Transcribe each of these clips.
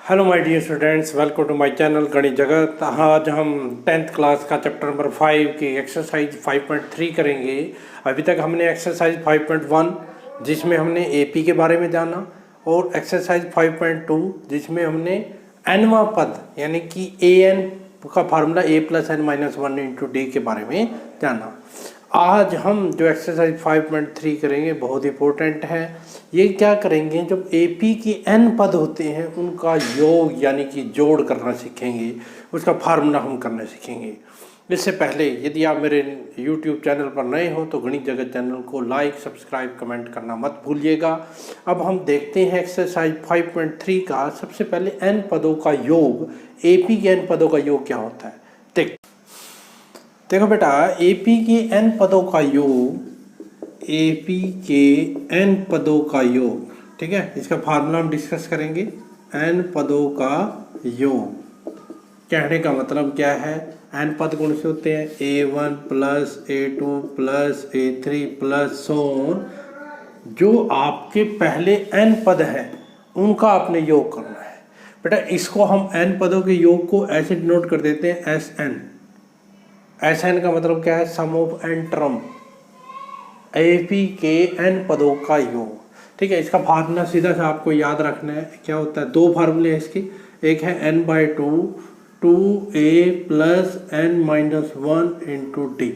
Hello my dear students, welcome to my channel Ganit Jagat. आज हम 10th class का chapter number 5 की एक्सरसाइज 5.3 करेंगे। अभी तक हमने एक्सरसाइज 5.1 जिसमें हमने एपी के बारे में जाना और एक्सरसाइज 5.2 जिसमें हमने एनवा पद यानी कि ए एन का formula A plus N minus one into D के बारे में जाना। आज हम जो एक्सरसाइज 5.3 करेंगे बहुत इंपॉर्टेंट है। ये क्या करेंगे, जब एपी की एन पद होते हैं उनका योग यानी कि जोड़ करना सीखेंगे, उसका फार्मूला हम करना सीखेंगे। इससे पहले यदि आप मेरे YouTube चैनल पर नए हो तो गणित जगत चैनल को लाइक, सब्सक्राइब, कमेंट करना मत भूलिएगा। अब हम देखते हैं एक्सरसाइज 5.3 का। सबसे पहले एन पदों का योग, एपी के एन पदों का योग क्या होता है। देखो बेटा, एपी के एन पदों का योग, एपी के एन पदों का योग, ठीक है, इसका फार्मूला हम डिस्कस करेंगे। एन पदों का योग कहने का मतलब क्या है, एन पद कौन से होते हैं, A1 plus A2 plus A3 plus so on. जो आपके पहले एन पद है उनका आपने योग करना है बेटा। इसको हम एन पदों के योग को ऐसे डिनोट कर देते हैं एस एन। एस एन का मतलब क्या है, सम ऑफ एन टर्म, एपी के एन पदों का योग, ठीक है। इसका फार्मूला सीधा सा आपको याद रखना है। क्या होता है, दो फार्मूले हैं इसकी। एक है n/2 2a plus n minus one into D,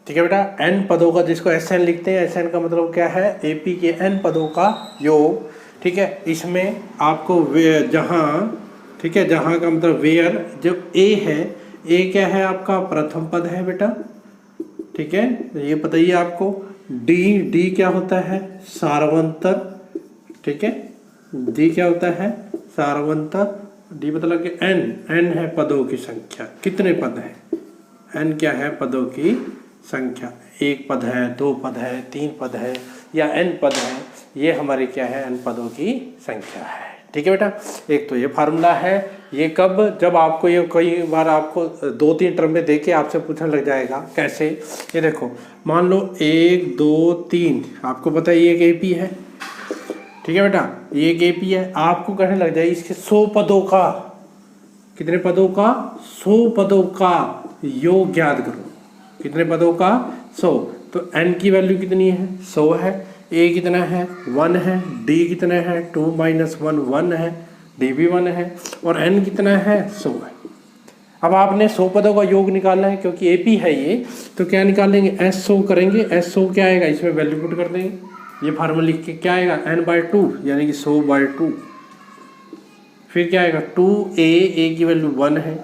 ठीक है बेटा। एन पदों का जिसको एस एन लिखते हैं, एस एन का मतलब क्या है, एपी के एन पदों का योग, ठीक है। इसमें आपको जहाँ, ठीक है, जहाँ का मतलब वेयर, जो ए है, ए क्या है आपका प्रथम पद है बेटा, ठीक है, ये बताइए आपको। डी क्या होता है, सारवंतर, ठीक है। डी क्या होता है, सारवंतर। डी मतलब कि एन है पदों की संख्या, कितने पद है, एन क्या है पदों की संख्या। एक पद है, दो पद है, तीन पद है या एन पद है, ये हमारे क्या है, एन पदों की संख्या है, ठीक है बेटा। एक तो ये फार्मूला है। ये कब, जब आपको ये कई बार आपको 2-3 टर्म में देके आपसे पूछने लग जाएगा। कैसे, ये देखो, मान लो 1 2 3, आपको पता है ये एक एपी है, ठीक है बेटा, ये एक एपी है। आपको कहने लग जाए इसके 100 पदों का, कितने पदों का, 100 पदों का योग ज्ञात करो। कितने पदों का, 100। तो एन की वैल्यू कितनी है, 100 है। ए कितना है, 1 है। डी कितना है, 2 माइनस 1 1 है। डी भी 1 है। और एन कितना है, 100 है। अब आपने 100 पदों का योग निकालना है, क्योंकि एपी है ये, तो क्या निकालेंगे, एस 100 करेंगे। एस 100 क्या आएगा, इसमें वैल्यू पुट कर देंगे। ये फार्मूला लिख के क्या आएगा, n/2 यानी कि 100/2। फिर क्या आएगा, 2a, ए की वैल्यू 1 है,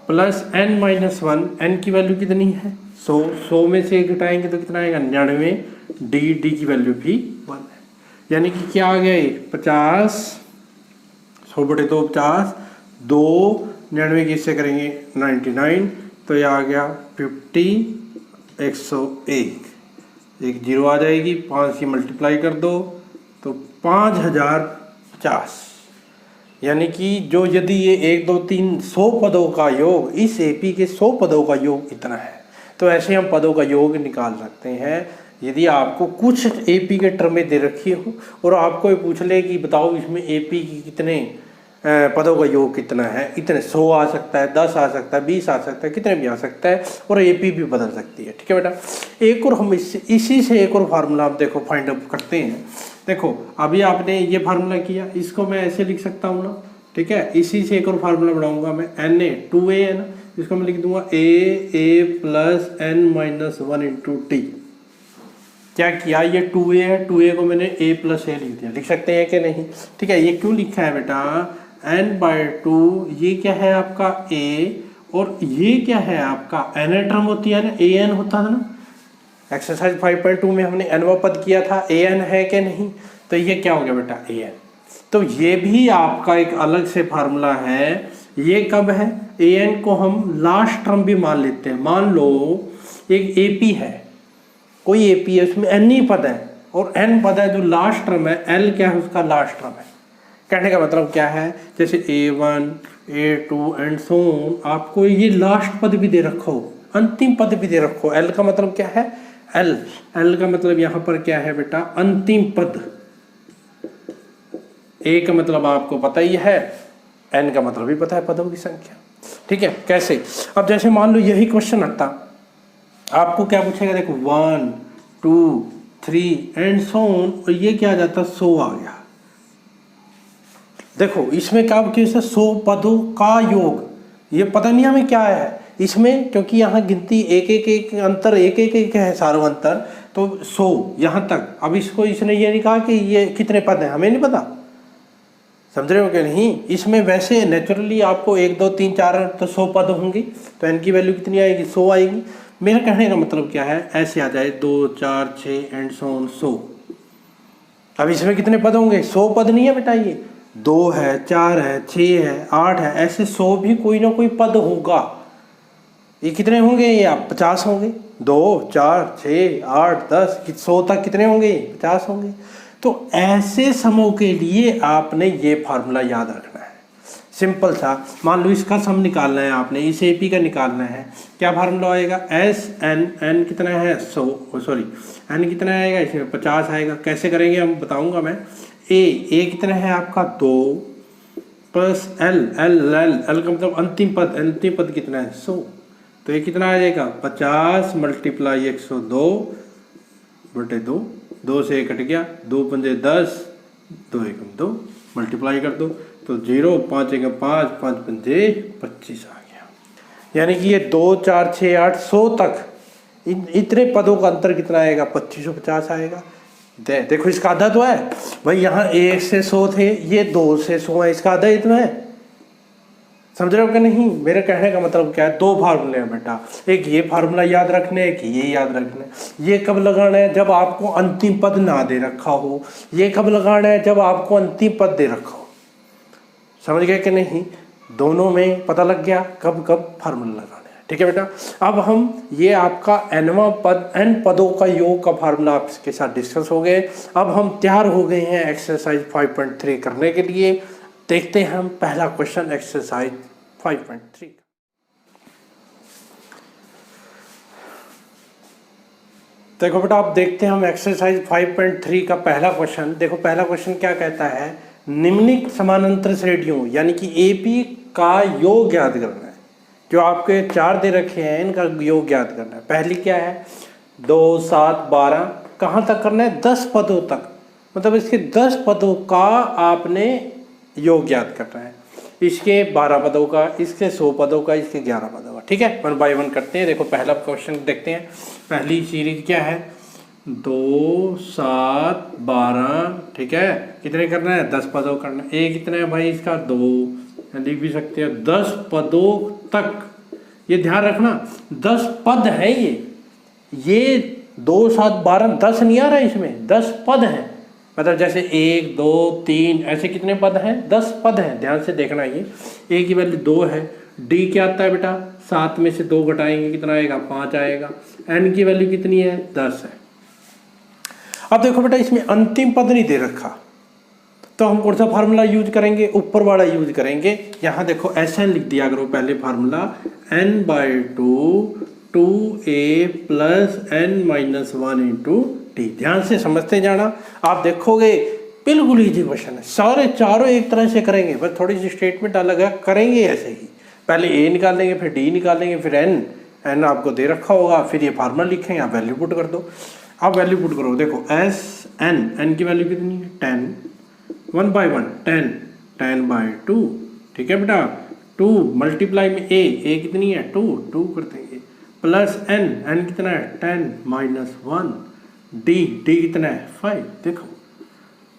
प्लस n माइनस 1, एन की वैल्यू कितनी है, 100। 100 में से घटाएंगे तो कितना आएगा, 99। डी की वैल्यू भी 1 है, यानी कि क्या आ गया, 50, 100/2 50, 2 99 किससे करेंगे 99, तो ये आ गया 50, 101, एक जीरो आ जाएगी, 5 की मल्टीप्लाई कर दो तो 5050। यानी कि जो, यदि ये 1 2 3 100 पदों का योग, इस एपी के 100 पदों का योग इतना है। तो ऐसे हम पदों का योग निकाल सकते हैं। यदि आपको कुछ एपी के टर्म में दे रखी हो और आपको ये पूछ ले कि बताओ इसमें एपी की कितने पदों का योग कितना है, इतने 100 आ सकता है, 10 आ सकता है, 20 आ सकता है, कितने भी आ सकता है, और एपी भी बदल सकती है, ठीक है बेटा। एक और हम इसी से एक और फार्मूला आप देखो फाइंड आउट करते हैं। देखो, अभी आपने ये फार्मूला किया, इसको मैं ऐसे लिख सकता हूँ ना, ठीक है। इसी से एक और फार्मूला बनाऊंगा मैं, Na 2a है ना, इसको मैं लिख दूंगा a plus n minus 1 into T. क्या किया, ये 2a है, 2a को मैंने a प्लस a लिख दिया। लिख सकते हैं कि नहीं, ठीक है। ये क्यों लिखा है बेटा, n/2, ये क्या है आपका a, और ये क्या है आपका n टर्म होती है ना, an होता था ना। एक्सरसाइज 5.2 में हमने nवा पद किया था, an है कि नहीं, तो ये क्या हो गया बेटा, an। तो ये भी आपका एक अलग से फार्मूला है। ये कब है, an को हम लास्ट टर्म भी मान लेते हैं। मान लो एक एपी है, कोई एपी है, उसमें n ही पद है और n पद है, जो लास्ट टर्म है l क्या है, उसका लास्ट टर्म है। कहने का मतलब क्या है, जैसे A1 A2 and so on, आपको ये लास्ट पद भी दे रखो, अंतिम पद भी दे रखो। l का मतलब क्या है, l का मतलब यहाँ पर क्या है बेटा, अंतिम पद। ए का मतलब आपको पता ही है, एन का मतलब भी पता है, पदों की संख्या। ठीक है, कैसे? अब जैसे मान लो यही क्वेश्चन आता, आपको क्या पूछेगा, देखो 1 2 3 एंड सो ऑन, और ये क्या आ जाता, 100 आ गया। देखो इसमें क्या किया, 100 पदों का योग, ये पता नहीं हमें क्या है इसमें, क्योंकि यहाँ गिनती एक अंतर एक है सारों अंतर, तो 100 यहाँ तक। अब इसको इसने ये नहीं कहा कि ये कितने पद हैं, हमें नहीं पता, समझ रहे हो कि नहीं। इसमें वैसे नेचुरली आपको 1 2 3 4 तो 100 पद होंगे, तो एन की वैल्यू कितनी आएगी, 100 आएगी। मेरा कहने का मतलब क्या है, ऐसे आ जाए 2 4 6 एंड सो ऑन 100। अब इसमें कितने पद होंगे, 100 पद नहीं है बेटा, ये 2 है 4 है 6 है 8 है, ऐसे 100 भी कोई ना कोई पद होगा। ये कितने होंगे, ये आप 50 होंगे, 2 4 6 8 10 100 तक कितने होंगे, 50 होंगे। तो ऐसे समूह के लिए आपने ये फार्मूला याद रखना है, सिंपल सा। मान लो इसका सम निकालना है आपने, इस एपी का निकालना है, क्या फार्मूला आएगा, एस एन कितना है 100, सॉरी एन कितना आएगा इसमें 50 आएगा। कैसे करेंगे हम बताऊंगा मैं। ए कितना है आपका 2 प्लस एल का मतलब अंतिम पद कितना है 100, तो ये कितना आ जाएगा 50 मल्टीप्लाई 102 बटे 2, 2 से 1 कट गया, 2 पंजे 10, 2 एकम 2, मल्टीप्लाई कर दो तो 0, 5 एकम 5, 5 पंजे 25 आ गया। यानी कि ये 2 4 6 8 100 तक इतने पदों का अंतर कितना आएगा, 2550 आएगा। देखो इसका आधा तो है भाई, यहाँ 1 से 100 थे, ये 2 से 100 है, इसका आधा इतना है, समझ रहे हो कि नहीं। मेरे कहने का मतलब क्या है, 2 फार्मूले हैं बेटा, एक ये फार्मूला याद रखने है, कि ये याद रखना है। ये कब लगाना है, जब आपको अंतिम पद ना दे रखा हो। ये कब लगाना है, जब आपको अंतिम पद दे रखा हो। समझ गए कि नहीं, दोनों में पता लग गया कब कब फार्मूला लगाना है। ठीक है बेटा, अब हम ये आपका एनवा पद, एन पदों का योग का फार्मूला आपके साथ डिस्कस हो गए। अब हम तैयार हो गए हैं एक्सरसाइज 5.3 करने के लिए। देखते हैं हम पहला क्वेश्चन एक्सरसाइज 5.3। देखो बेटा, आप देखते हैं हम एक्सरसाइज 5.3 का पहला क्वेश्चन। देखो पहला क्वेश्चन क्या कहता है, निम्नलिखित समानांतर श्रेणियों यानी कि एपी का योग ज्ञात करना है। जो आपके 4 दे रखे हैं इनका योग ज्ञात करना है। पहली क्या है, 2 7 12, कहाँ तक करना है, 10 पदों तक, मतलब इसके 10 पदों का आपने योग ज्ञात करना है। इसके 12 पदों का, इसके 100 पदों का, इसके 11 पदों का। ठीक है, 1 बाय 1 करते हैं। देखो पहला क्वेश्चन देखते हैं। पहली सीरीज क्या है, 2 7 12, ठीक है, कितने करना है, 10 पदों करना है। ए कितना है भाई इसका 2, लिख भी सकते हैं 10 पदों तक। ये ध्यान रखना 10 पद है, ये 2 7 12 10 नहीं आ रहा है इसमें, 10 पद हैं। मतलब जैसे 1 2 3 ऐसे कितने पद हैं, 10 पद हैं। ध्यान से देखना, ये ए की वैल्यू 2 है, डी क्या आता है बेटा, 7 में से 2 घटाएंगे कितना आएगा, 5 आएगा। एन की वैल्यू कितनी है, 10 है। अब देखो बेटा, इसमें अंतिम पद नहीं दे रखा, तो हम कौन सा फार्मूला यूज करेंगे, ऊपर वाला यूज करेंगे। यहाँ देखो एस एन लिख दिया करो पहले formula, n/2 2a plus n-1 into T. ध्यान से समझते जाना, आप देखोगे बिल्कुल ईजी क्वेश्चन है। सारे चारों एक तरह से करेंगे, बस थोड़ी सी स्टेटमेंट अलग है, करेंगे ऐसे ही। पहले ए निकालेंगे, फिर डी निकालेंगे, फिर एन आपको दे रखा होगा, फिर ये फार्मूला लिखेंगे, आप वैल्यू पुट कर दो। आप वैल्यू पुट करो, देखो एस एन की वैल्यू कितनी है 10, 1 बाय 1 10/2, ठीक है बेटा। 2 मल्टीप्लाई में ए कितनी है 2 कर देंगे, प्लस एन कितना है 10-1, डी कितना है 5। देखो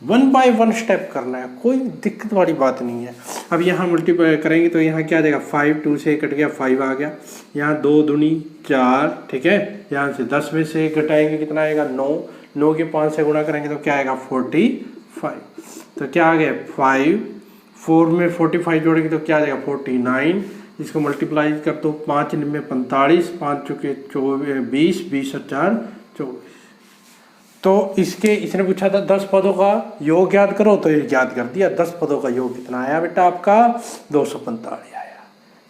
1 बाय 1 स्टेप करना है, कोई दिक्कत वाली बात नहीं है। अब यहाँ मल्टीप्लाई करेंगे तो यहाँ क्या देगा 5, 2 से कट गया 5 आ गया, यहाँ 2 दूनी 4, ठीक है। यहाँ से 10 में से घटाएंगे कितना आएगा 9 के 5 से गुणा करेंगे तो क्या आएगा 45। तो क्या आ गया 5, 4 में 45 जोड़ेंगे तो क्या आ जाएगा 49। इसको मल्टीप्लाई कर दो, 5 में 45, 5 चुके 20, 20 और 4 24। तो इसने पूछा था 10 पदों का योग याद करो, तो ये याद कर दिया। 10 पदों का योग कितना आया बेटा आपका 245 आया।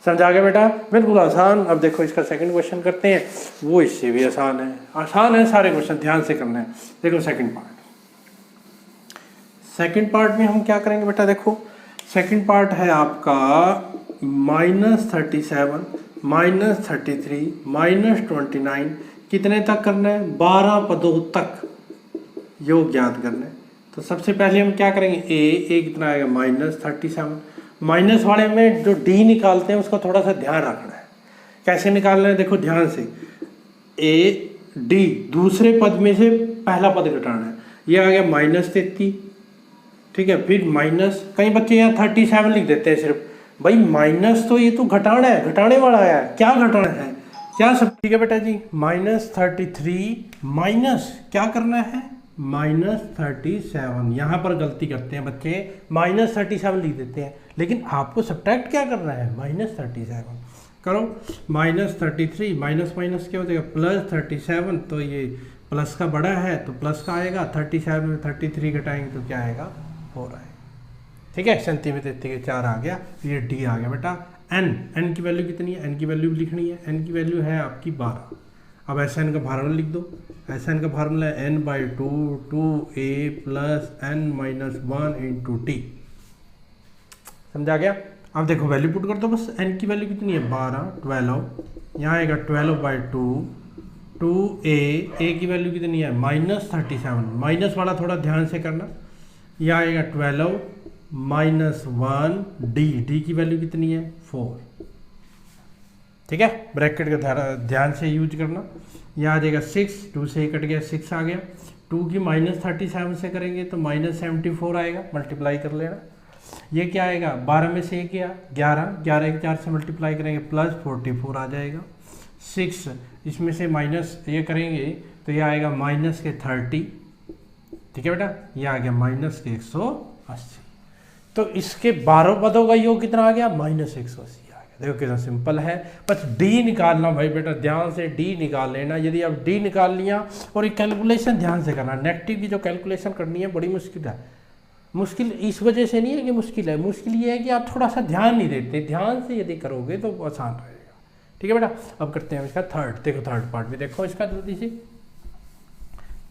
समझा गया बेटा, बिल्कुल आसान। अब देखो इसका सेकंड क्वेश्चन करते हैं, वो इससे भी आसान है सारे क्वेश्चन ध्यान से करना है। देखो सेकंड पार्ट, सेकंड पार्ट में हम क्या करेंगे बेटा, देखो सेकंड पार्ट है आपका -37 -33 -29 कितने तक करना है, 12 पदों तक योग ज्ञात करना है। तो सबसे पहले हम क्या करेंगे, ए कितना आएगा -37, माइनस वाले में जो डी निकालते हैं उसका थोड़ा सा ध्यान रखना है। कैसे निकालना है, देखो ध्यान से, ए डी दूसरे पद में से पहला पद घटाना है। ये आ गया -33, ठीक है, फिर माइनस, कई बच्चे यहाँ 37 लिख देते हैं सिर्फ, भाई माइनस तो ये तो घटाना है, घटाने वाला है, क्या घटाना है, क्या सब, ठीक है बेटा जी, -33 माइनस क्या करना है, -37। यहाँ पर गलती करते हैं बच्चे, -37 लिख देते हैं, लेकिन आपको सब्ट्रैक्ट क्या करना है, -37 करो। -33 माइनस माइनस क्या हो जाएगा, +37, तो ये प्लस का बड़ा है तो प्लस का आएगा, 37 में 33 घटाएंगे तो क्या आएगा, 4 आएगा, ठीक है, 37 4 आ गया, ये डी आ गया बेटा। एन की वैल्यू कितनी है, एन की वैल्यू भी लिखनी है, एन की वैल्यू है आपकी 12। अब ऐसा एन का फार्मूला लिख दो, ऐसा एन का फार्मूला है n/2 2a + n-1 × t, समझा गया। अब देखो वैल्यू पुट कर दो बस, n की वैल्यू कितनी है 12, 12, यहाँ आएगा 12/2 2a की वैल्यू कितनी है -37, माइनस वाला थोड़ा ध्यान से करना, यह आएगा 12 -1 डी की वैल्यू कितनी है 4, ठीक है, ब्रैकेट का ध्यान से यूज करना। यह आ जाएगा 6, 2 से 1 कट गया, 6 आ गया, 2 की -37 से करेंगे तो -74 आएगा, मल्टीप्लाई कर लेना। ये क्या आएगा, 12 में से 1 गया 11, 11 के 4 से मल्टीप्लाई करेंगे +44 आ जाएगा। 6 इसमें से माइनस ये करेंगे तो ये आएगा -30, ठीक है बेटा, ये आ गया -180। तो इसके 12 पदों का योग कितना आ गया, -180 आ गया। देखो कितना सिंपल है, बस डी निकालना भाई बेटा, ध्यान से डी निकाल लेना। यदि आप डी निकाल लिया, और ये कैलकुलेशन ध्यान से करना, नेगेटिव की जो कैलकुलेशन करनी है बड़ी मुश्किल है। मुश्किल इस वजह से नहीं है कि मुश्किल है, मुश्किल ये है कि आप थोड़ा सा ध्यान नहीं देते, ध्यान से यदि करोगे तो आसान रहेगा, ठीक है बेटा। अब करते हैं इसका थर्ड, देखो थर्ड पार्ट भी देखो इसका जल्दी से।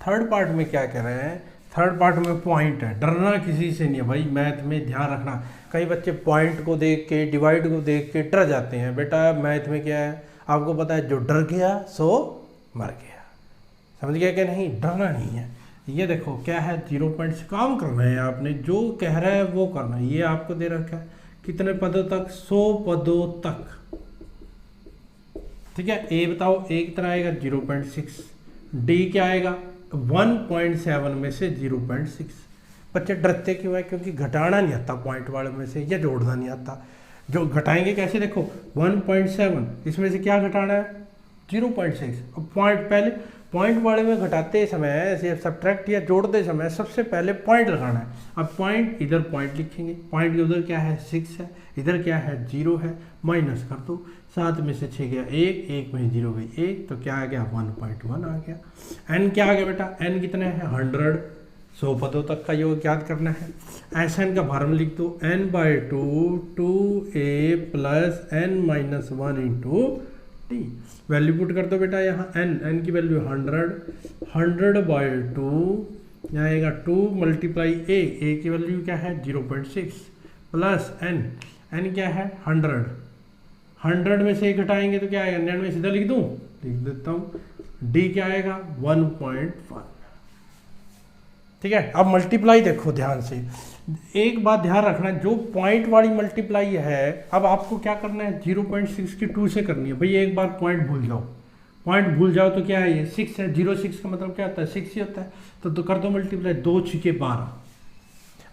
थर्ड पार्ट में क्या कह रहे हैं, थर्ड पार्ट में पॉइंट है, डरना किसी से नहीं है भाई, मैथ में ध्यान रखना। कई बच्चे पॉइंट को देख के, डिवाइड को देख के डर जाते हैं, बेटा मैथ में क्या है आपको पता है, जो डर गया सो मर गया, समझ गया क्या, नहीं डरना नहीं है। ये देखो क्या है, 0 पॉइंट से काम करना है आपने, जो कह रहा है वो करना है। ये आपको दे रखा है कितने पदों तक, 100 पदों तक, ठीक है। ए बताओ, ए कितना आएगा 0.6, डी क्या आएगा 1.7 में से 0.6। बच्चे डरते क्यों है, क्योंकि घटाना नहीं आता पॉइंट वाले में से, या जोड़ना नहीं आता। जो घटाएंगे कैसे, देखो 1.7 इसमें से क्या घटाना है 0.6। अब पॉइंट, पहले पॉइंट वाले में घटाते समय ऐसे सब्ट्रैक्ट या जोड़ते समय सबसे पहले पॉइंट लगाना है। अब पॉइंट, इधर पॉइंट लिखेंगे, पॉइंट उधर क्या है 6 है, इधर क्या है 0 है, माइनस कर दो, 7 में से 6 गया 1, 1 में 0 गई 1, तो क्या आ गया 1.1 आ गया। एन क्या आ गया बेटा, एन कितना है 100, 100 पदों तक का योग याद करना है। ऐसा एन का फार्मूला लिख दो, n/2 2a + n-1 × t। Value put कर दो बेटा, यहाँ n की वैल्यू 100/2, यहाँ आएगा 2 × a की वैल्यू क्या है 0.6 प्लस n क्या है 100 में से 1 घटाएंगे तो क्या आएगा 99, सीधा लिख दूँ, लिख देता हूँ। d क्या आएगा 1.1, ठीक है। अब मल्टीप्लाई देखो ध्यान से, एक बात ध्यान रखना, जो पॉइंट वाली मल्टीप्लाई है, अब आपको क्या करना है 0.6 की 2 से करनी है। भैया एक बार पॉइंट भूल जाओ, पॉइंट भूल जाओ तो क्या है, ये 6 है, 0.6 का मतलब क्या होता है 6 ही होता है, तो कर दो मल्टीप्लाई, 2 × 6 = 12।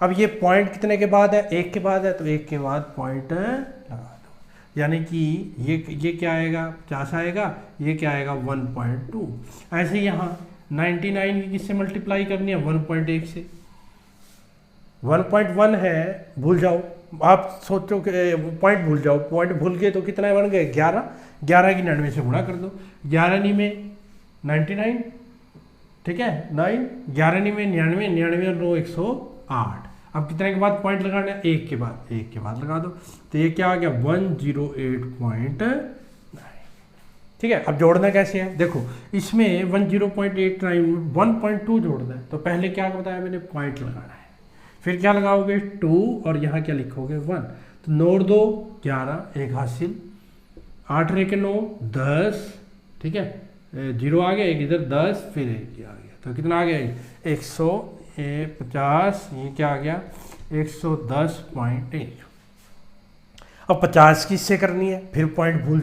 अब ये पॉइंट कितने के बाद है, 1 के बाद है, तो 1 के बाद पॉइंट लगा दो, यानी कि ये क्या आएगा 50 आएगा, ये क्या आएगा 1.2। ऐसे यहाँ 99 की किससे मल्टीप्लाई करनी है 1.1 से, 1.1 है, भूल जाओ, आप सोचो कि पॉइंट भूल जाओ, पॉइंट भूल गए तो कितना बन गए 11, 11 की 99 से गुणा कर दो, 11 में 99, ठीक है 9, 11 में 99, 99 और 9 108। अब कितने के बाद पॉइंट लगाना है, 1 के बाद, 1 के बाद लगा दो, तो ये क्या आ गया 108.9, ठीक है। अब जोड़ना कैसे है, देखो इसमें 10.89 1.2 जोड़ना है, तो पहले क्या बताया मैंने, पॉइंट लगाना है। फिर क्या लगाओगे 2 और यहाँ क्या लिखोगे 1, तो 9 2 11, 1 हासिल, 8 रे के 9 10, ठीक है, 0 आ गया, एक इधर 10, फिर एक आ गया, तो कितना आ गया 150, ये क्या आ गया 110.1। अब 50 की इससे करनी है, फिर पॉइंट भूल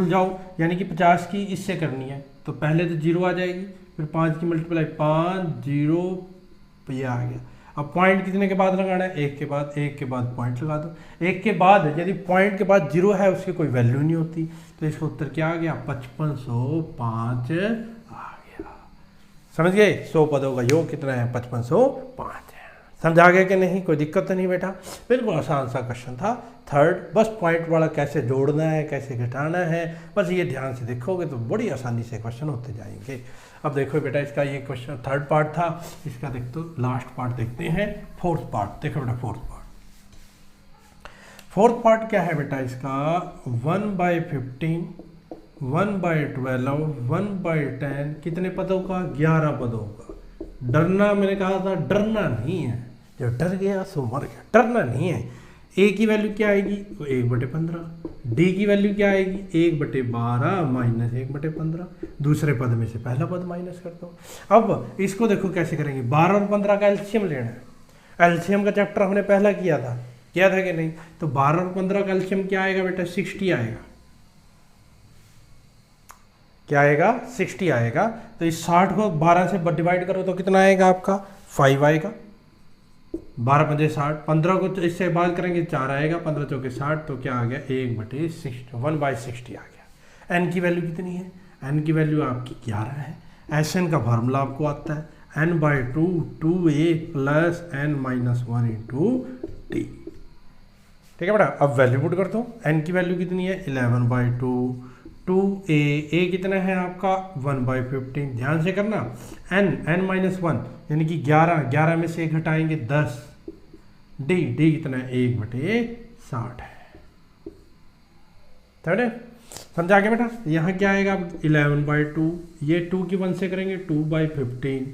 जाओ यानी कि 50 की इससे करनी है, तो पहले तो 0 आ जाएगी, फिर 5 की मल्टीप्लाई 5 0, ये आ गया। अब पॉइंट कितने के बाद लगाना है, एक के बाद पॉइंट लगा दो। एक के बाद यदि पॉइंट के बाद 0 है उसकी कोई वैल्यू नहीं होती, तो इसका उत्तर क्या आ गया 5505 आ गया। समझ गए, 100 पदों का योग कितना है 5505 है। समझा गया कि नहीं, कोई दिक्कत तो नहीं बेटा, बिल्कुल आसान सा क्वेश्चन था। थर्ड, बस पॉइंट वाला कैसे जोड़ना है कैसे घटाना है, बस ये ध्यान से देखोगे तो बड़ी आसानी से क्वेश्चन होते जाएंगे। अब देखो बेटा, इसका ये क्वेश्चन थर्ड पार्ट था, इसका देख तो लास्ट पार्ट देखते हैं, फोर्थ पार्ट। देखो बेटा फोर्थ पार्ट क्या है बेटा इसका, 1/15, 1/12, 1/10, कितने पदों का 11 पदों का। डरना, मैंने कहा था डरना नहीं है, जो डर गया सो मर गया, डरना नहीं है। ए की वैल्यू क्या आएगी 1/15, डी की वैल्यू क्या आएगी 1/12 माइनस 1/15, दूसरे पद में से पहला पद माइनस कर दो। अब इसको देखो कैसे करेंगे, 12 और 15 का एलसीएम लेना है। एलसीएम का चैप्टर हमने पहला किया था कि नहीं, तो 12 और 15 का एलसीएम क्या आएगा बेटा 60 आएगा। क्या आएगा 60 आएगा। तो इस 60 को 12 से डिवाइड करो तो कितना आएगा आपका 5 आएगा। 12 पंजे 60, 15 को इससे बात करेंगे 4 आएगा, 15 चौके 60, तो क्या आ गया 1/60 आ गया। एन की वैल्यू कितनी है, एन की वैल्यू आपकी 11 है। एस एन का फार्मूला आपको आता है n/2 2a plus n-1 into T. ठीक है बेटा, अब वैल्यू पुट कर दो। एन की वैल्यू कितनी है 11/2, 2a कितना है आपका 1/15, ध्यान से करना। n-1 यानी कि 11 में से 1 घटाएंगे 10, डी कितना है 1/60 है। थर्ड समझा गया बेटा। यहाँ क्या आएगा 11/2, ये 2 की 1 से करेंगे 2/15,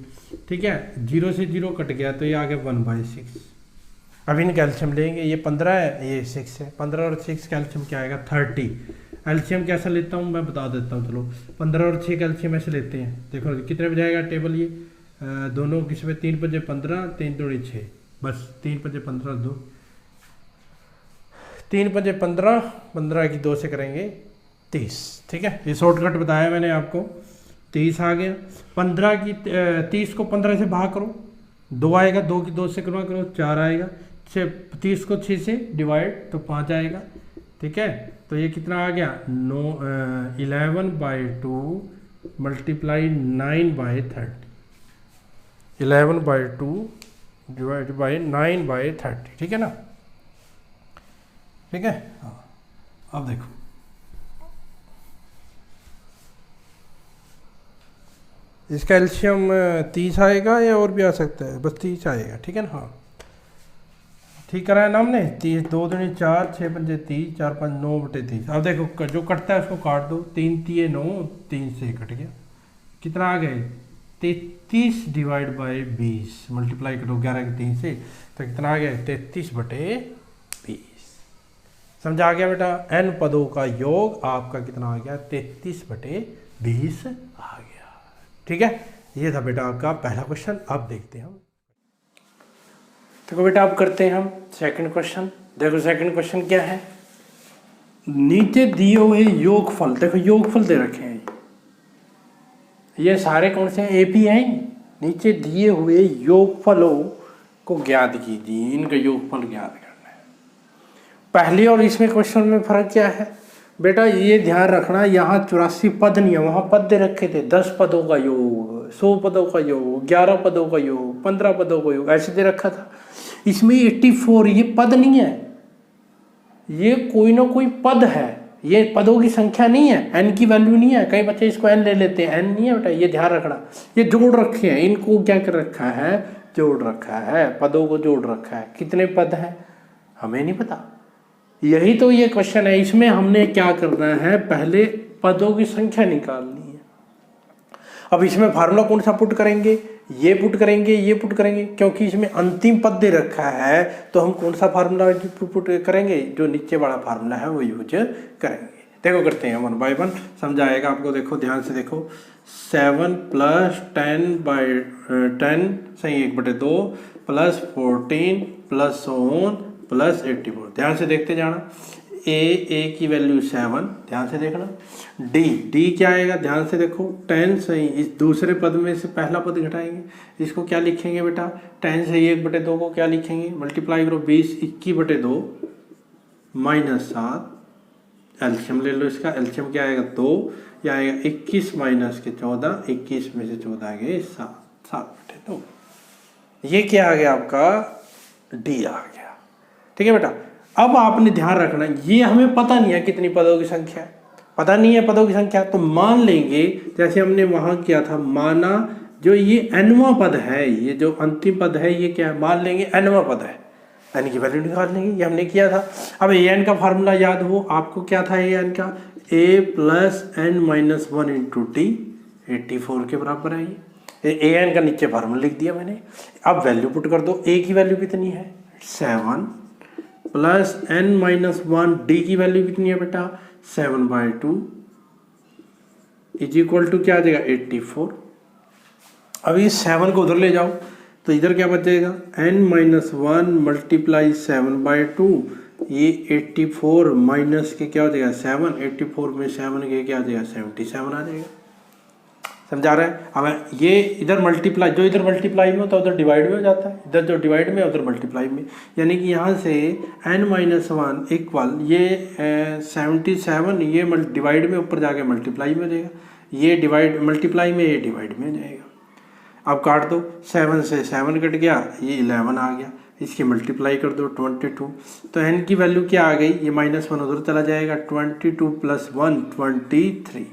ठीक है, 0 से 0 कट गया तो ये आ गया 1/6। अब इन कैल्शियम लेंगे, ये 15 है ये 6 है, 15 और 6 कैल्शियम क्या आएगा 30। एल्शियम कैसा लेता हूँ मैं बता देता हूँ, चलो 15 और 6 कैल्शियम ऐसे लेते हैं। देखो कितने बजे आएगा टेबल, ये दोनों किस में 3 पंजे 15, 3 दूनी 6, बस 3 पंजे 15 2, 3 पंजे 15, 15 की 2 से करेंगे 30, ठीक है, ये शॉर्टकट बताया मैंने आपको। 30 आ गया। 15 की 30 को 15 से भाग करो, 2 आएगा, 2 की 2 से गुणा करो 4 आएगा, 30 को 6 से डिवाइड तो 5 आएगा, ठीक है। तो ये कितना आ गया 11/2 मल्टीप्लाई 9/30, 11/2 डिवाइड बाई 9/30, ठीक है ना, ठीक है। हाँ, अब देखो इसका एल्शियम 30 आएगा या और भी आ सकता है, बस 30 आएगा, ठीक है ना। हाँ ठीक कराया ना हमने, 30 2 दूनी 4, 6 पंजे 30, 4 5 9/30। अब देखो जो कटता है उसको काट दो, 3 3 9, 3 से कट गया, कितना आ गए 33 डिवाइड बाई 20, मल्टीप्लाई करो 11 के 3 से तो कितना आ गया 33/20। समझा आ गया बेटा, n पदों का योग आपका कितना आ गया 33/20 आ गया, ठीक है। ये था बेटा आपका पहला क्वेश्चन। अब देखते हैं हम, देखो बेटा अब करते हैं हम सेकंड क्वेश्चन। देखो सेकंड क्वेश्चन क्या है, नीचे दिए हुए योगफल, देखो योगफल दे रखे हैं, ये सारे कौन से एपी हैं, नीचे दिए हुए योगफलों को ज्ञात कीजिए, इनका योगफल ज्ञात करना है। पहले और इसमें क्वेश्चन में फर्क क्या है बेटा, ये ध्यान रखना, यहाँ 84 पद नहीं है, वहाँ पद दे रखे थे 10 पदों का योग, 100 पदों का योग, 11 पदों का योग, 15 पदों का योग, ऐसे दे रखा था। इसमें 84 ये पद नहीं है, ये कोई ना कोई पद है, ये पदों की संख्या नहीं है, एन की वैल्यू नहीं है। कई बच्चे इसको एन ले लेते हैं, एन नहीं है बेटा, ये ध्यान रखना। ये जोड़ रखे हैं, इनको क्या कर रखा है, जोड़ रखा है, पदों को जोड़ रखा है। कितने पद हैं हमें नहीं पता, यही तो ये क्वेश्चन है। इसमें हमने क्या करना है, पहले पदों की संख्या निकालनी है। अब इसमें फार्मूला कौन सा पुट करेंगे, ये पुट करेंगे, ये पुट करेंगे, क्योंकि इसमें अंतिम पद दे रखा है तो हम कौन सा फार्मूला पुट करेंगे, जो नीचे वाला फार्मूला है वो यूज करेंगे। देखो करते हैं 1 बाय 1, समझाएगा आपको। देखो ध्यान से देखो, 7 प्लस 10/10 सही 1/2 प्लस 14 प्लस सोन प्लस 84। ध्यान से देखते जाना। ए की वैल्यू 7, ध्यान से देखना। डी क्या आएगा, ध्यान से देखो, 10 सही इस दूसरे पद में से पहला पद घटाएंगे, इसको क्या लिखेंगे बेटा, 10 सही 1/2 को क्या लिखेंगे, मल्टीप्लाई करो 20 21/2 माइनस 7, एल्शियम ले लो इसका, एल्शियम क्या आएगा 2, या आएगा 21 माइनस के 14, 21 में से 14 गए 7/2। ये क्या आ गया आपका, डी आ गया। ठीक है बेटा। अब आपने ध्यान रखना, ये हमें पता नहीं है कितनी पदों की संख्या है, पता नहीं है पदों की संख्या, तो मान लेंगे जैसे हमने वहां किया था, माना जो ये nवां पद है, ये जो अंतिम पद है ये क्या है, मान लेंगे nवां पद है, n की वैल्यू निकाल लेंगे, ये हमने किया था। अब an का फार्मूला याद हो आपको, क्या था an का, a plus n minus 1 into T, 84 के बराबर है ये। an का नीचे फार्मूला लिख दिया मैंने। अब वैल्यू पुट कर दो, a की वैल्यू कितनी है 7 प्लस n माइनस 1, डी की वैल्यू कितनी है बेटा 7/2 इज इक्वल टू क्या आ जाएगा 84। अब ये 7 को उधर ले जाओ तो इधर क्या बचेगा, n माइनस 1 मल्टीप्लाई 7/2, ये 84 माइनस के क्या हो जाएगा 7, 84 में 7 के क्या आ जाएगा 77 आ जाएगा। समझा रहा है। अब ये इधर मल्टीप्लाई, जो इधर मल्टीप्लाई में होता है उधर डिवाइड में हो जाता है, इधर जो डिवाइड में है उधर मल्टीप्लाई में, यानी कि यहाँ से n माइनस 1 इक्वल ये 77, ये डिवाइड में ऊपर जाके मल्टीप्लाई में हो जाएगा, ये डिवाइड मल्टीप्लाई में, ये डिवाइड में हो जाएगा। अब काट दो, 7 से 7 कट गया, ये 11 आ गया, इसकी मल्टीप्लाई कर दो 22, तो n की वैल्यू क्या आ गई, ये -1 उधर चला जाएगा, 22 प्लस 1 23,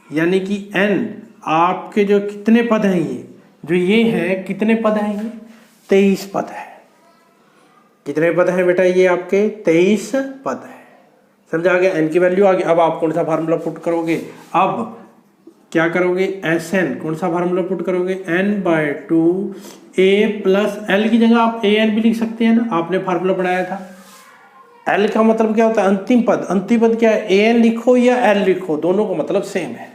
यानी कि n आपके जो कितने पद हैं, ये जो ये हैं कितने पद हैं, ये 23 पद है। कितने पद हैं बेटा, ये आपके 23 पद है। समझा गया, n की वैल्यू आ गई। अब आप कौन सा फार्मूला पुट करोगे, अब क्या करोगे, Sn, कौन सा फार्मूला पुट करोगे, n/2 a प्लस l की जगह आप an भी लिख सकते हैं ना, आपने फार्मूला बनाया था। l का मतलब क्या होता है, अंतिम पद। अंतिम पद क्या है, an लिखो या l लिखो, दोनों का मतलब सेम है।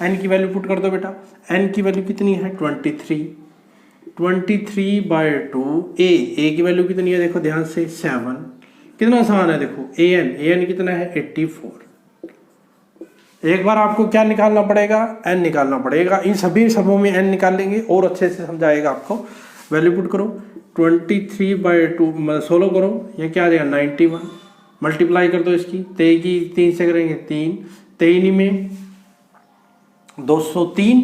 n की वैल्यू पुट कर दो बेटा, n की वैल्यू कितनी है 23/2, a की वैल्यू कितनी है देखो ध्यान से 7, कितना आसान है देखो, an कितना है 84। एक बार आपको क्या निकालना पड़ेगा, n निकालना पड़ेगा। इन सभी समूह में n निकाल लेंगे और अच्छे से समझाएगा आपको। वैल्यू पुट करो, 23/2 16 करो, ये क्या आ जाएगा 91, मल्टीप्लाई कर दो इसकी, 3 से करेंगे 3 में 203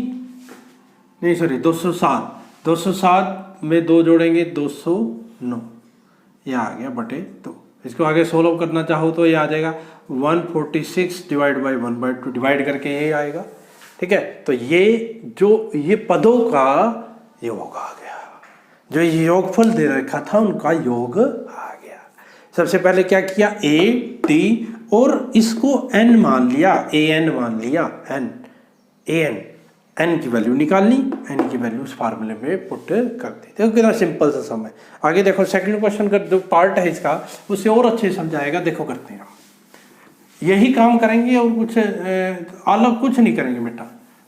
नहीं सॉरी 207 में 2 जोड़ेंगे 209, ये आ गया बटे 2। इसको आगे सोल्व करना चाहो तो ये आ जाएगा 146 डिवाइड बाई 1/2, डिवाइड करके ये आएगा। ठीक है, तो ये जो ये पदों का योग आ गया, जो ये योगफल दे रखा था उनका योग आ गया। सबसे पहले क्या किया, a t और इसको n मान लिया, an मान लिया, n की वैल्यू निकाल ली, n की वैल्यू उस फार्मूले में पुट कर दी। देखो कितना सिंपल सा सम है। आगे देखो सेकंड क्वेश्चन का जो पार्ट है इसका, उसे और अच्छे से समझाएगा। देखो करते हैं, यही काम करेंगे और कुछ अलग कुछ नहीं करेंगे बेटा,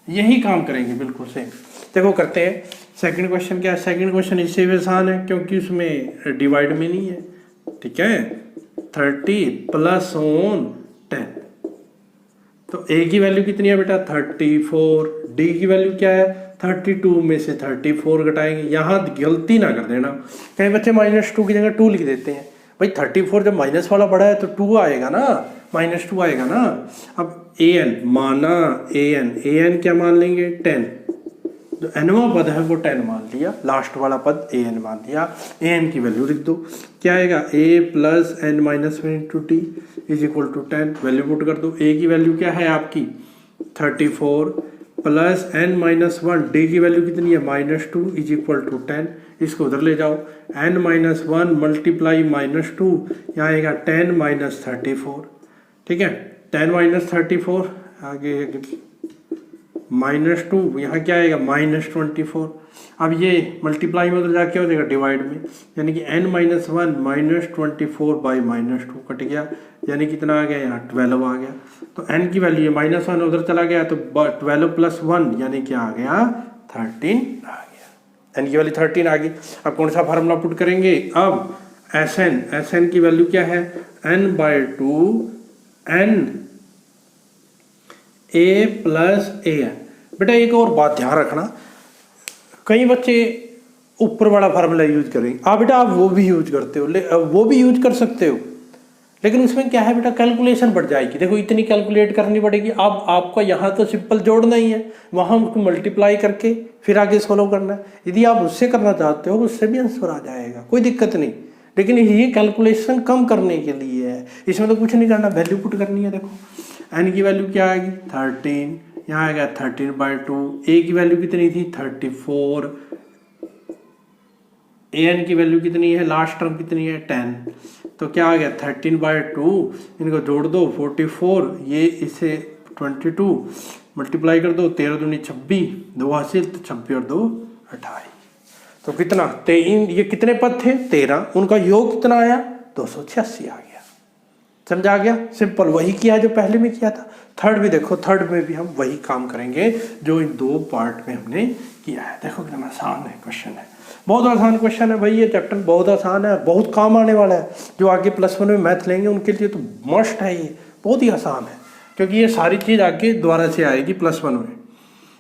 यही काम करेंगे बिल्कुल सेम। देखो करते हैं, सेकंड क्वेश्चन क्या है, सेकंड क्वेश्चन इससे भी आसान है क्योंकि उसमें डिवाइड में नहीं है। ठीक है, 30 प्लस 10, तो a की वैल्यू कितनी है बेटा 34, d की वैल्यू क्या है 32 में से 34 घटाएंगे। यहाँ गलती ना कर देना, कई बच्चे -2 की जगह 2 लिख देते हैं। भाई 34 जब माइनस वाला बड़ा है तो 2 आएगा ना, -2 आएगा ना। अब an माना, an क्या मान लेंगे 10, जो nवां पद है वो 10 मान लिया, लास्ट वाला पद an मान लिया। an की वैल्यू लिख दो, क्या आएगा a plus n minus 1 into t is equal to 10। Value put कर दो, a की वैल्यू क्या है आपकी 34 प्लस n माइनस 1, d की वैल्यू कितनी है -2 इज इक्वल टू 10। इसको उधर ले जाओ, n माइनस 1 मल्टीप्लाई -2, यहाँ आएगा 10 माइनस 34। ठीक है, 10 माइनस 34 आगे -2, यहाँ क्या आएगा -24। अब ये मल्टीप्लाई में उधर जाके हो जाएगा डिवाइड में, यानी कि n - 1 -24/-2 कट गया, यानी कितना आ गया यहाँ 12 आ गया। तो n की वैल्यू -1 उधर चला गया तो 12 + 1 यानी क्या आ गया 13 आ गया। n की वैल्यू 13 आ गई। अब कौन सा फार्मूला पुट करेंगे, अब Sn की वैल्यू क्या है n/2 n a + an। बेटा एक और बात ध्यान रखना, कई बच्चे ऊपर वाला फार्मूला यूज करेंगे, बेटा आप वो भी यूज करते हो, वो भी यूज कर सकते हो, लेकिन उसमें क्या है बेटा कैलकुलेशन बढ़ जाएगी। देखो इतनी कैलकुलेट करनी पड़ेगी। अब आपका यहाँ तो सिंपल जोड़ना ही है, वहाँ उसको मल्टीप्लाई करके फिर आगे सोल्व करना है। यदि आप उससे करना चाहते हो उससे भी आंसर आ जाएगा, कोई दिक्कत नहीं, लेकिन ये कैलकुलेशन कम करने के लिए है, इसमें तो कुछ नहीं करना, वैल्यू पुट करनी है। देखो n की वैल्यू क्या आएगी 13, यहाँ आएगा 13/2, a की वैल्यू कितनी थी 34, an की वैल्यू कितनी है, लास्ट टर्म कितनी है 10, तो क्या आ गया 13/2, इनको जोड़ दो 44, ये इसे 22 मल्टीप्लाई कर दो, 13 दूनी 26, 2 हासिल तो 26 और 2 28, तो कितना ये कितने पद थे 13, उनका योग कितना आया 286 आ गया। समझा गया, सिंपल वही किया जो पहले में किया था। थर्ड भी देखो, थर्ड में भी हम वही काम करेंगे जो इन 2 पार्ट में हमने किया है। देखो कितना आसान है क्वेश्चन है, बहुत आसान क्वेश्चन है भाई, ये चैप्टर बहुत आसान है, बहुत काम आने वाला है। जो आगे +1 में मैथ लेंगे उनके लिए तो मस्ट है, ये बहुत ही आसान है, क्योंकि ये सारी चीज़ आगे दोबारा से आएगी +1 में।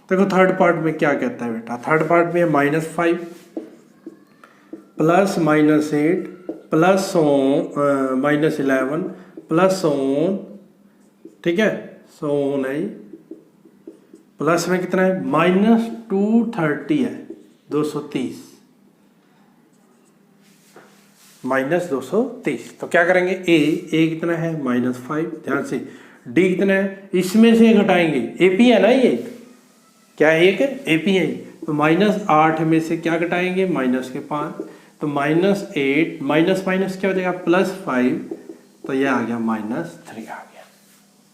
देखो थर्ड पार्ट में क्या कहता है बेटा, थर्ड पार्ट में है -5 +- 8 -11 +, ठीक है, नहीं प्लस में कितना है -230 है, 230 -230। तो क्या करेंगे, a कितना है -5, ध्यान से, d कितना है, इसमें से घटाएंगे, AP है ना, ये क्या है, एक AP है, तो -8 में से क्या घटाएंगे -5, तो -8 माइनस क्या हो जाएगा +5, तो ये आ गया -3 आ गया।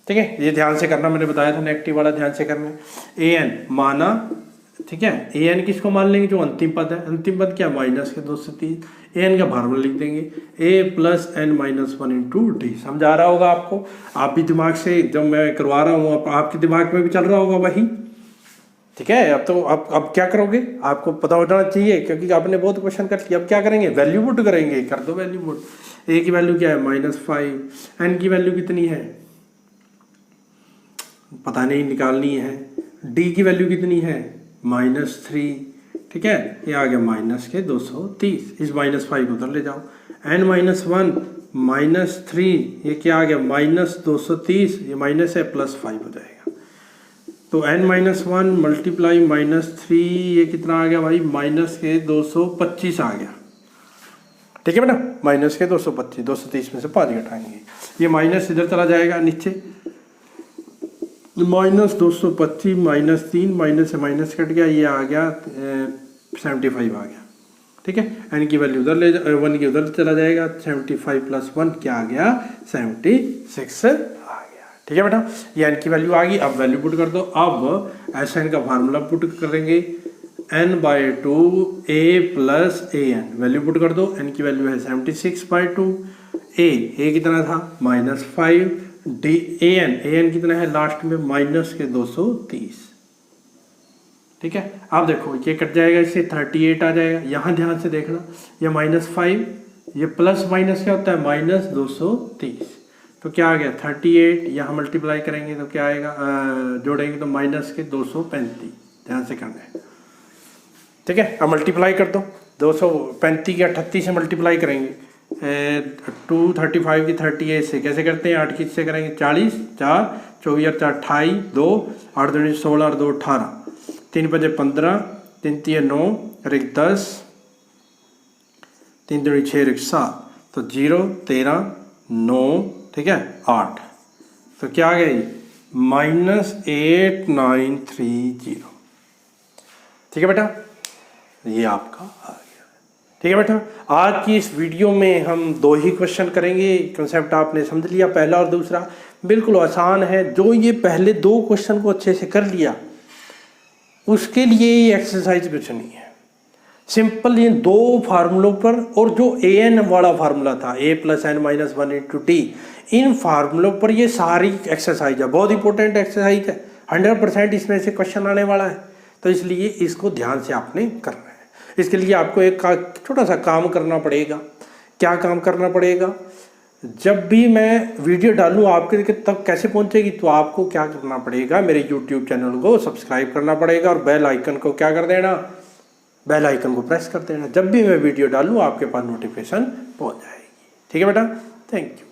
ठीक है, ये ध्यान से करना, मैंने बताया था नेगेटिव वाला ध्यान से करना। an माना, ठीक है, an किसको मान लेंगे, जो अंतिम पद है, अंतिम पद क्या -230, an का फार्मूला लिख देंगे a + n - 1 × d। समझ आ रहा होगा आपको, आप भी दिमाग से, जब मैं करवा रहा हूँ आपके दिमाग में भी चल रहा होगा वही। ठीक है, अब तो अब क्या करोगे, आपको पता होना चाहिए, क्योंकि आपने बहुत क्वेश्चन कर लिया। अब क्या करेंगे, वैल्यू पुट करेंगे, कर दो वैल्यू पुट। a की वैल्यू क्या है -5, n की वैल्यू कितनी है पता नहीं, निकालनी है, d की वैल्यू कितनी है -3, ठीक है, ये आ गया -230, इस -5 को उधर ले जाओ, n - 1 -3, ये क्या आ गया -230, ये माइनस है +5 हो जाएगा, तो n - 1 मल्टीप्लाई -3, ये कितना आ गया भाई -225 आ गया। ठीक है बेटा, -225, 230 में से 5 घटाएंगे, ये माइनस इधर चला जाएगा नीचे, -225 -3 माइनस से माइनस कट गया, ये आ गया 75 आ गया। ठीक है, n की वैल्यू उधर ले 1 की उधर चला जाएगा, 75 + 1 क्या आ गया 76 आ गया। ठीक है बेटा, ये n की वैल्यू आ गई। अब वैल्यू पुट कर दो। अब Sn का फार्मूला पुट करेंगे, n/2 a + an, value put कर दो, n की वैल्यू है 76/2, a कितना था -5, an कितना है लास्ट में -230। ठीक है, अब देखो ये कट जाएगा, इससे 38 आ जाएगा। यहाँ ध्यान से देखना, ये -5, ये प्लस माइनस क्या होता है -230, तो क्या आ गया 38, यहाँ मल्टीप्लाई करेंगे तो क्या आएगा, जोड़ेंगे तो -235, ध्यान से करना है। ठीक है, अब मल्टीप्लाई कर दो, 235 की 38 से मल्टीप्लाई करेंगे, 235 की 38 से कैसे करते हैं, 8 किससे करेंगे 40, 4 24 और 4 28, 2 8 2 16 और 2 18, 3 5 15, 3 3 9 और 1 10, 3 2 6 और 1 7, तो 0 13 9, ठीक है 8, तो क्या आ गई -8930। ठीक है बेटा, ये आपका आ गया। ठीक है बेटा, आज की इस वीडियो में हम 2 ही क्वेश्चन करेंगे। कंसेप्ट आपने समझ लिया, पहला और दूसरा बिल्कुल आसान है। जो ये पहले 2 क्वेश्चन को अच्छे से कर लिया उसके लिए ये एक्सरसाइज कुछ नहीं है। सिंपल ये दो फार्मूलों पर, और जो ए एन वाला फार्मूला था a + n-1 × t, इन फार्मूलों पर ये सारी एक्सरसाइज है, बहुत इंपॉर्टेंट एक्सरसाइज है, 100% इसमें से क्वेश्चन आने वाला है। तो इसलिए इसको ध्यान से आपने करना है। इसके लिए आपको एक छोटा सा काम करना पड़ेगा। क्या काम करना पड़ेगा? जब भी मैं वीडियो डालूँ आपके तक कैसे पहुंचेगी, तो आपको क्या करना पड़ेगा, मेरे यूट्यूब चैनल को सब्सक्राइब करना पड़ेगा और बेल आइकन को क्या कर देना, बेल आइकन को प्रेस कर देना। जब भी मैं वीडियो डालूँ आपके पास नोटिफिकेशन पहुंच जाएगी। ठीक है बेटा, थैंक यू।